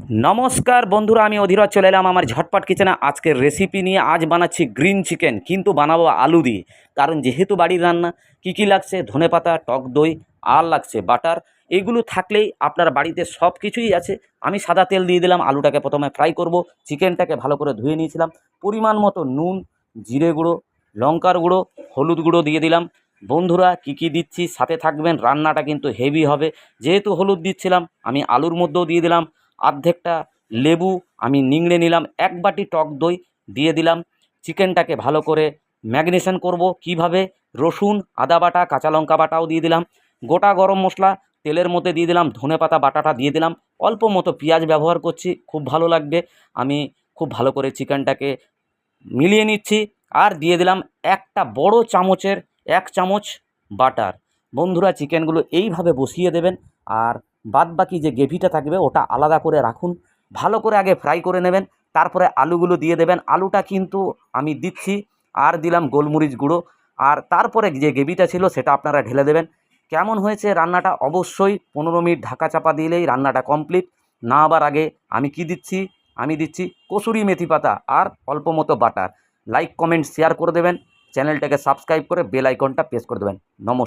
নমস্কার বন্ধুরা, আমি অধীরজ চলে এলাম আমার ঝটপট কিচেনে আজকের রেসিপি নিয়ে। আজ বানাচ্ছি গ্রিন চিকেন, কিন্তু বানাবো আলু দিয়ে। কারণ যেহেতু বাড়ির রান্না, কি লাগছে ধনেপাতা, টক দই আর লাগছে বাটার। এগুলো থাকলেই আপনার বাড়িতে সব কিছুই আছে। আমি সাদা তেল দিয়ে দিলাম, আলুটাকে প্রথমে ফ্রাই করব। চিকেনটাকে ভালো করে ধুয়ে নিয়েছিলাম। পরিমাণ মতো নুন, জিরে গুঁড়ো, লঙ্কার গুঁড়ো, হলুদ গুঁড়ো দিয়ে দিলাম। বন্ধুরা কি দিচ্ছি সাথে থাকবেন, রান্নাটা কিন্তু হেভি হবে। যেহেতু হলুদ দিচ্ছিলাম, আমি আলুর মধ্যেও দিয়ে দিলাম অর্ধেকটা লেবু। আমি নিংড়ে নিলাম। এক বাটি টক দই দিয়ে দিলাম। চিকেনটাকে ভালো করে ম্যারিনেশন করব। কিভাবে? রসুন, আদা বাটা, কাঁচা লঙ্কা বাটাও দিয়ে দিলাম। গোটা গরম মশলা তেলের মধ্যে দিয়ে দিলাম। ধনেপাতা বাটাটা দিয়ে দিলাম। অল্প মতো পেঁয়াজ ব্যবহার করছি, খুব ভালো লাগবে। আমি খুব ভালো করে চিকেনটাকে মিলিয়ে নিচ্ছি। আর দিয়ে দিলাম একটা বড় চামচের 1 চামচ বাটার। বন্ধুরা, চিকেনগুলো এইভাবে বসিয়ে দেবেন। আর বাদবাকি যে গ্রেভিটা থাকবে ওটা আলাদা করে রাখুন। ভালো করে আগে ফ্রাই করে নেবেন, তারপরে আলুগুলো দিয়ে দেবেন। আলুটা কিন্তু আমি দিচ্ছি। আর দিলাম গোলমরিচ গুঁড়ো। আর তারপরে যে গ্রেভিটা ছিল সেটা আপনারা ঢেলে দেবেন। কেমন হয়েছে রান্নাটা? অবশ্যই 15 মিনিট ঢাকা চাপা দিলেই রান্নাটা কমপ্লিট। না আবার আগে আমি কি দিচ্ছি? আমি দিচ্ছি কসুরি মেথি পাতা আর অল্প মতো বাটার। লাইক, কমেন্ট, শেয়ার করে দেবেন। চ্যানেলটাকে সাবস্ক্রাইব করে বেল আইকনটা প্রেস করে দেবেন। নমস্কার।